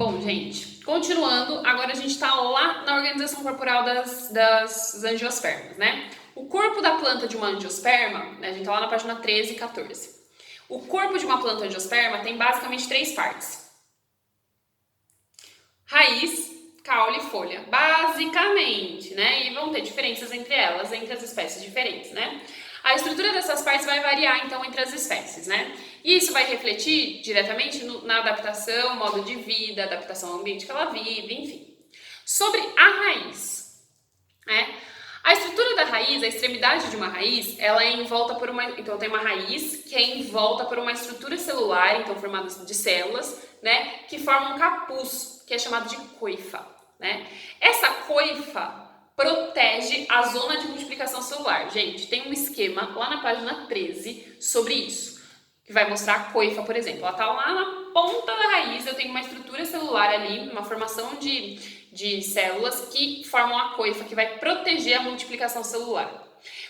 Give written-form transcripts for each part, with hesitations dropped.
Bom, gente, continuando, agora a gente está lá na organização corporal das angiospermas, né? O corpo da planta de uma angiosperma, né, a gente está lá na página 13 e 14. O corpo de uma planta angiosperma tem basicamente 3 partes. Raiz, caule e folha, basicamente, né? E vão ter diferenças entre elas, entre as espécies diferentes, né? A estrutura dessas partes vai variar, então, entre as espécies, né? E isso vai refletir diretamente na adaptação, modo de vida, adaptação ao ambiente que ela vive, enfim. Sobre a raiz, né? A estrutura da raiz, a extremidade de uma raiz, ela é envolta por uma... Então, tem uma raiz que é envolta por uma estrutura celular, então, formada de células, né? Que formam um capuz, que é chamado de coifa, né? Essa coifa protege a zona de multiplicação celular. Gente, tem um esquema lá na página 13 sobre isso, que vai mostrar a coifa, por exemplo. Ela está lá na ponta da raiz, eu tenho uma estrutura celular ali, uma formação de células que formam a coifa, que vai proteger a multiplicação celular.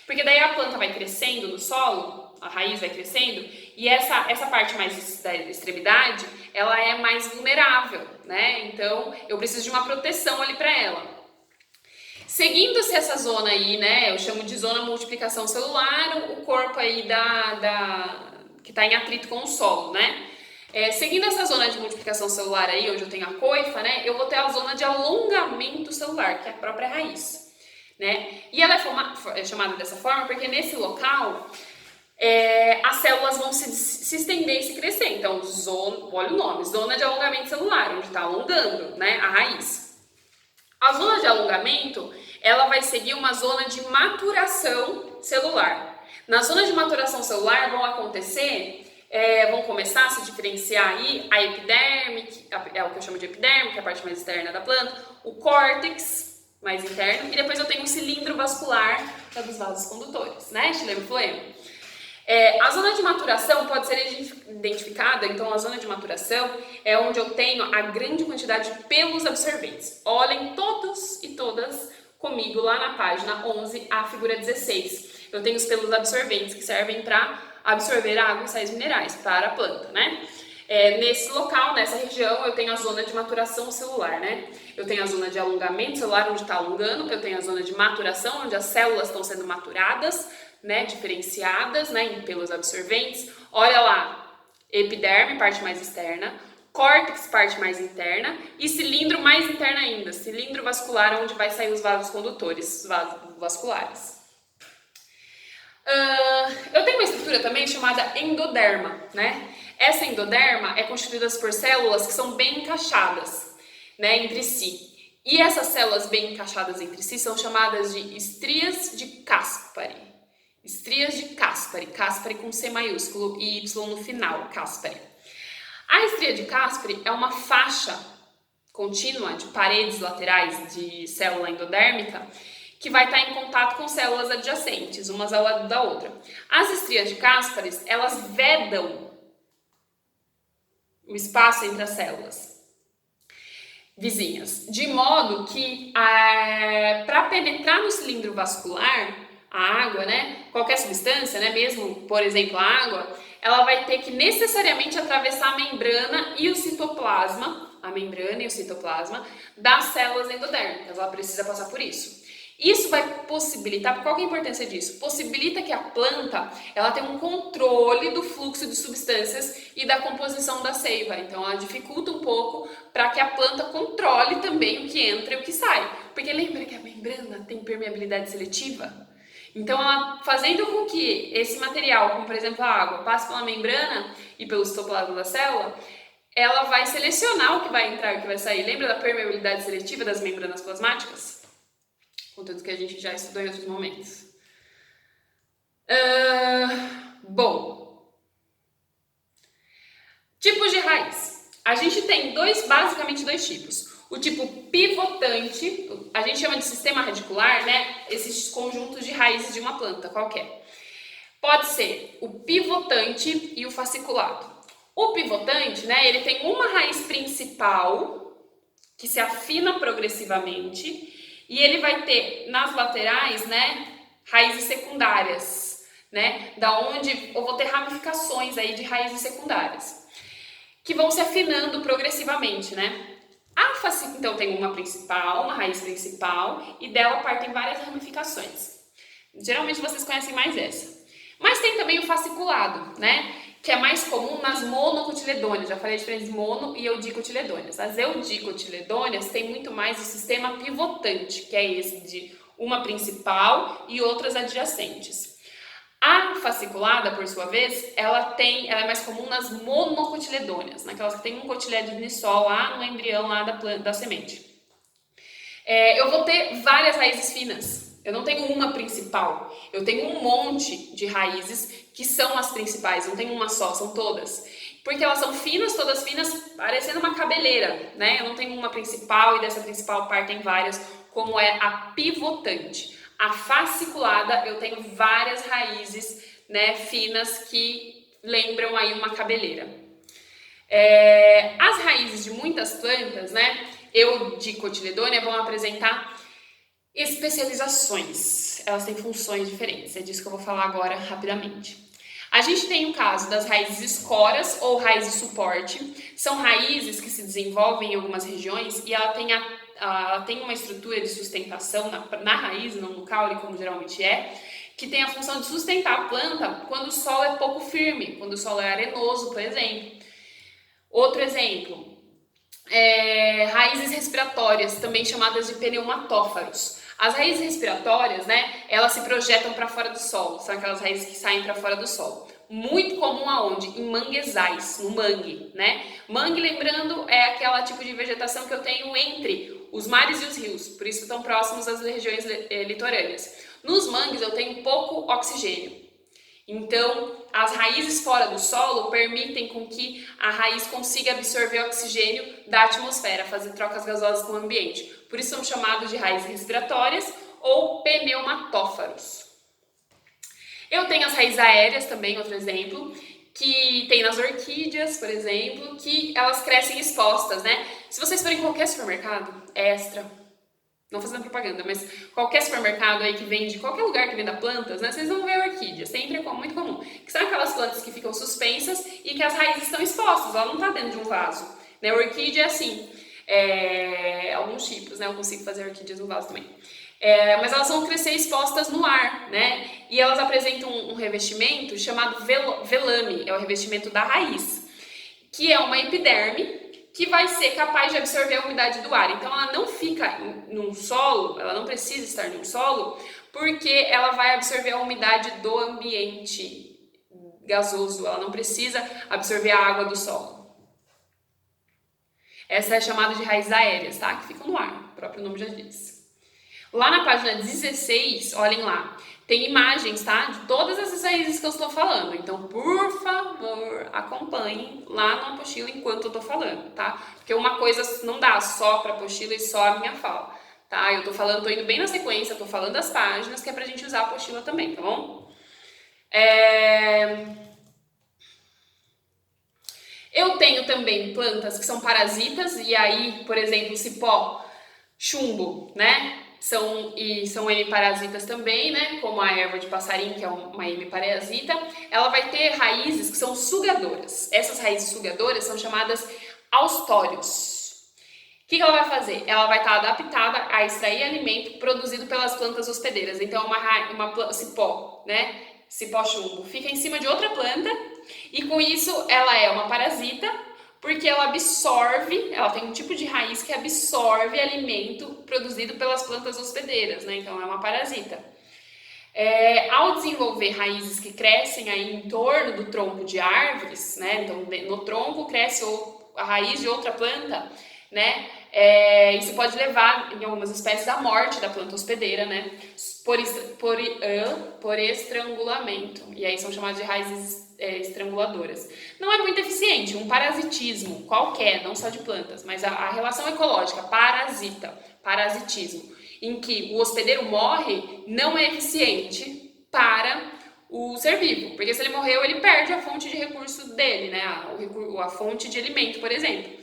Porque daí a planta vai crescendo no solo, a raiz vai crescendo, e essa parte mais da extremidade, ela é mais vulnerável, né? Então, eu preciso de uma proteção ali para ela. Seguindo-se essa zona aí, né, eu chamo de zona multiplicação celular, o corpo aí que está em atrito com o solo, né? Seguindo essa zona de multiplicação celular aí, onde eu tenho a coifa, né, eu vou ter a zona de alongamento celular, que é a própria raiz, né? E ela é chamada dessa forma porque nesse local as células vão se estender e se crescer. Então, olha o nome, zona de alongamento celular, onde está alongando, né, a raiz. A zona de alongamento, ela vai seguir uma zona de maturação celular. Na zona de maturação celular vão começar a se diferenciar aí a epiderme, que é o que eu chamo de epiderme, que é a parte mais externa da planta, o córtex, mais interno, e depois eu tenho o cilindro vascular, que é dos vasos condutores, né, xilema e floema. A zona de maturação pode ser identificada, então a zona de maturação é onde eu tenho a grande quantidade de pelos absorventes. Olhem todos e todas comigo lá na página 11, a figura 16. Eu tenho os pelos absorventes que servem para absorver água e sais minerais para a planta, né? Nesse local, nessa região, eu tenho a zona de maturação celular, né? Eu tenho a zona de alongamento celular, onde está alongando, eu tenho a zona de maturação, onde as células estão sendo maturadas, né, diferenciadas, né, em pelos absorventes. Olha lá, epiderme, parte mais externa, córtex, parte mais interna, e cilindro mais interno ainda, cilindro vascular, onde vai sair os vasos condutores, os vasos vasculares. Eu tenho uma estrutura também chamada endoderma, né? Essa endoderma é constituída por células que são bem encaixadas, né, entre si. E essas células bem encaixadas entre si são chamadas de estrias de Caspari. Estrias de Caspari, Caspari com C maiúsculo e Y no final, Caspari. A estria de Caspari é uma faixa contínua de paredes laterais de célula endodérmica que vai estar em contato com células adjacentes, umas ao lado da outra. As estrias de Caspari, elas vedam o espaço entre as células vizinhas, de modo que para penetrar no cilindro vascular, a água, né, qualquer substância, né, mesmo, por exemplo, a água, ela vai ter que necessariamente atravessar a membrana e o citoplasma, das células endodérmicas, ela precisa passar por isso. Isso vai possibilitar, qual que é a importância disso? Possibilita que a planta, ela tenha um controle do fluxo de substâncias e da composição da seiva, então ela dificulta um pouco para que a planta controle também o que entra e o que sai, porque lembra que a membrana tem permeabilidade seletiva? Então, ela fazendo com que esse material, como por exemplo a água, passe pela membrana e pelo citoplasma da célula, ela vai selecionar o que vai entrar e o que vai sair. Lembra da permeabilidade seletiva das membranas plasmáticas? Conteúdo que a gente já estudou em outros momentos. Bom, tipos de raiz. A gente tem basicamente dois tipos. O tipo pivotante, a gente chama de sistema radicular, né? Esses conjuntos de raízes de uma planta qualquer. Pode ser o pivotante e o fasciculado. O pivotante, né? Ele tem uma raiz principal que se afina progressivamente e ele vai ter nas laterais, né? Raízes secundárias, né? Da onde eu vou ter ramificações aí de raízes secundárias que vão se afinando progressivamente, né? Então tem uma principal, uma raiz principal, e dela partem várias ramificações. Geralmente vocês conhecem mais essa. Mas tem também o fasciculado, né? Que é mais comum nas monocotiledôneas. Já falei a diferença de mono e eudicotiledôneas. As eudicotiledôneas têm muito mais o sistema pivotante, que é esse de uma principal e outras adjacentes. A fasciculada, por sua vez, ela é mais comum nas monocotiledôneas, naquelas que tem um cotilédone unisol lá no embrião lá da semente. Eu vou ter várias raízes finas. Eu não tenho uma principal. Eu tenho um monte de raízes que são as principais. Não tenho uma só, são todas. Porque elas são finas, todas finas, parecendo uma cabeleira, né? Eu não tenho uma principal e dessa principal partem várias, como é a pivotante. A fasciculada, eu tenho várias raízes, né, finas que lembram aí uma cabeleira. As raízes de muitas plantas, né, eudicotiledônea, vão apresentar especializações. Elas têm funções diferentes, é disso que eu vou falar agora rapidamente. A gente tem o caso das raízes escoras ou raízes suporte. São raízes que se desenvolvem em algumas regiões e ela tem uma estrutura de sustentação na raiz, não no caule, como geralmente que tem a função de sustentar a planta quando o solo é pouco firme, quando o solo é arenoso, por exemplo. Outro exemplo, raízes respiratórias, também chamadas de pneumatófaros. As raízes respiratórias, né, elas se projetam para fora do solo, são aquelas raízes que saem para fora do solo. Muito comum aonde? Em manguezais, no mangue, né? Mangue, lembrando, é aquele tipo de vegetação que eu tenho entre os mares e os rios, por isso estão próximos às regiões litorâneas. Nos mangues eu tenho pouco oxigênio. Então, as raízes fora do solo permitem com que a raiz consiga absorver oxigênio da atmosfera, fazer trocas gasosas com o ambiente. Por isso são chamados de raízes respiratórias ou pneumatófaros. Eu tenho as raízes aéreas também, outro exemplo, que tem nas orquídeas, por exemplo, que elas crescem expostas, né? Se vocês forem em qualquer supermercado, Extra, não fazendo propaganda, mas qualquer supermercado aí que vende, qualquer lugar que venda plantas, né, vocês vão ver orquídeas, sempre é muito comum, que são aquelas plantas que ficam suspensas e que as raízes estão expostas, ela não está dentro de um vaso, né, orquídea é assim, alguns tipos, né, eu consigo fazer orquídeas no vaso também, mas elas vão crescer expostas no ar, né, e elas apresentam um revestimento chamado velame, é o revestimento da raiz, que é uma epiderme, que vai ser capaz de absorver a umidade do ar. Então, ela não fica num solo, ela não precisa estar num solo, porque ela vai absorver a umidade do ambiente gasoso, ela não precisa absorver a água do solo. Essa é chamada de raízes aéreas, tá? Que ficam no ar, o próprio nome já diz. Lá na página 16, olhem lá, tem imagens, tá? De todas essas raízes que eu estou falando. Então, por favor, acompanhem lá na apostila enquanto eu estou falando, tá? Porque uma coisa não dá só para a apostila e só a minha fala, tá? Eu tô indo bem na sequência, tô falando das páginas, que é pra gente usar a apostila também, tá bom? Eu tenho também plantas que são parasitas, e aí, por exemplo, cipó, chumbo, né? São hemiparasitas também, né? Como a erva de passarinho, que é uma hemiparasita. Ela vai ter raízes que são sugadoras. Essas raízes sugadoras são chamadas austórios. O que ela vai fazer? Ela vai estar adaptada a extrair alimento produzido pelas plantas hospedeiras. Então, uma cipó, né? Cipó chumbo, fica em cima de outra planta e com isso ela é uma parasita, porque ela tem um tipo de raiz que absorve alimento produzido pelas plantas hospedeiras, né? Então é uma parasita. Ao desenvolver raízes que crescem aí em torno do tronco de árvores, né? Então no tronco cresce a raiz de outra planta, né? Isso pode levar, em algumas espécies, à morte da planta hospedeira, né? Por estrangulamento. E aí são chamadas de raízes estranguladoras. Não é muito eficiente, um parasitismo qualquer, não só de plantas, mas a relação ecológica, parasitismo, em que o hospedeiro morre, não é eficiente para o ser vivo, porque se ele morreu, ele perde a fonte de recurso dele, né? A fonte de alimento, por exemplo.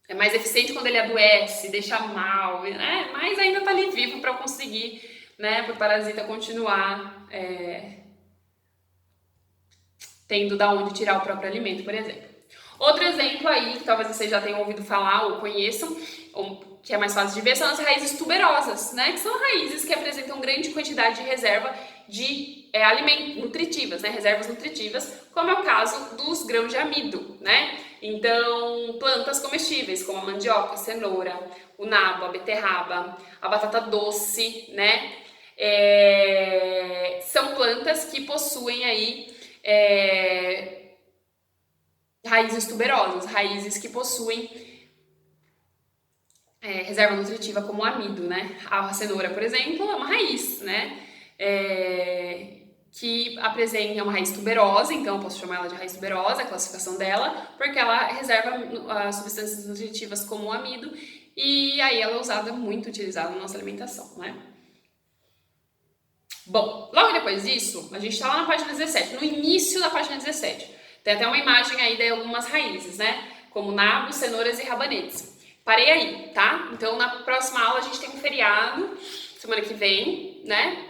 É mais eficiente quando ele adoece, deixa mal, né? Mas ainda está ali vivo para conseguir, né, para o parasita continuar tendo da onde tirar o próprio alimento, por exemplo. Outro exemplo aí, que talvez vocês já tenham ouvido falar ou conheçam, ou que é mais fácil de ver, são as raízes tuberosas, né? Que são raízes que apresentam grande quantidade de reserva de alimentos nutritivas, né? Reservas nutritivas, como é o caso dos grãos de amido, né? Então, plantas comestíveis como a mandioca, a cenoura, o nabo, a beterraba, a batata doce, né? São plantas que possuem aí raízes tuberosas, raízes que possuem reserva nutritiva como o amido, né? A cenoura, por exemplo, é uma raiz, né? Que apresenta uma raiz tuberosa, então eu posso chamar ela de raiz tuberosa, a classificação dela, porque ela reserva substâncias nutritivas como o amido, e aí ela é usada, muito utilizada na nossa alimentação, né? Bom, logo depois disso, a gente está lá na página 17, no início da página 17. Tem até uma imagem aí de algumas raízes, né? Como nabos, cenouras e rabanetes. Parei aí, tá? Então, na próxima aula a gente tem um feriado, semana que vem, né?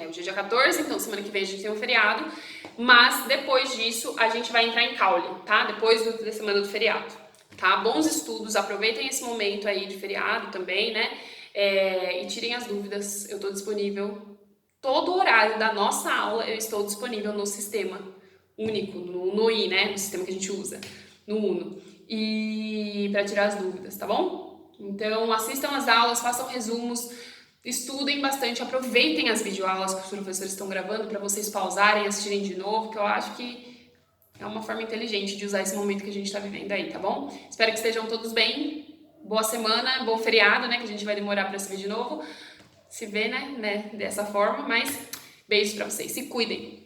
Hoje é dia 14, então semana que vem a gente tem um feriado. Mas depois disso a gente vai entrar em caule, tá? Depois da semana do feriado, tá? Bons estudos, aproveitem esse momento aí de feriado também, né? E tirem as dúvidas, eu tô disponível. Todo o horário da nossa aula eu estou disponível no sistema único, no I, né? No sistema que a gente usa, no Uno. E para tirar as dúvidas, tá bom? Então assistam as aulas, façam resumos, estudem bastante, aproveitem as videoaulas que os professores estão gravando para vocês pausarem e assistirem de novo, que eu acho que é uma forma inteligente de usar esse momento que a gente está vivendo aí, tá bom? Espero que estejam todos bem. Boa semana, bom feriado, né? Que a gente vai demorar para se ver de novo. Se ver, né? Dessa forma, mas beijos pra vocês. Se cuidem.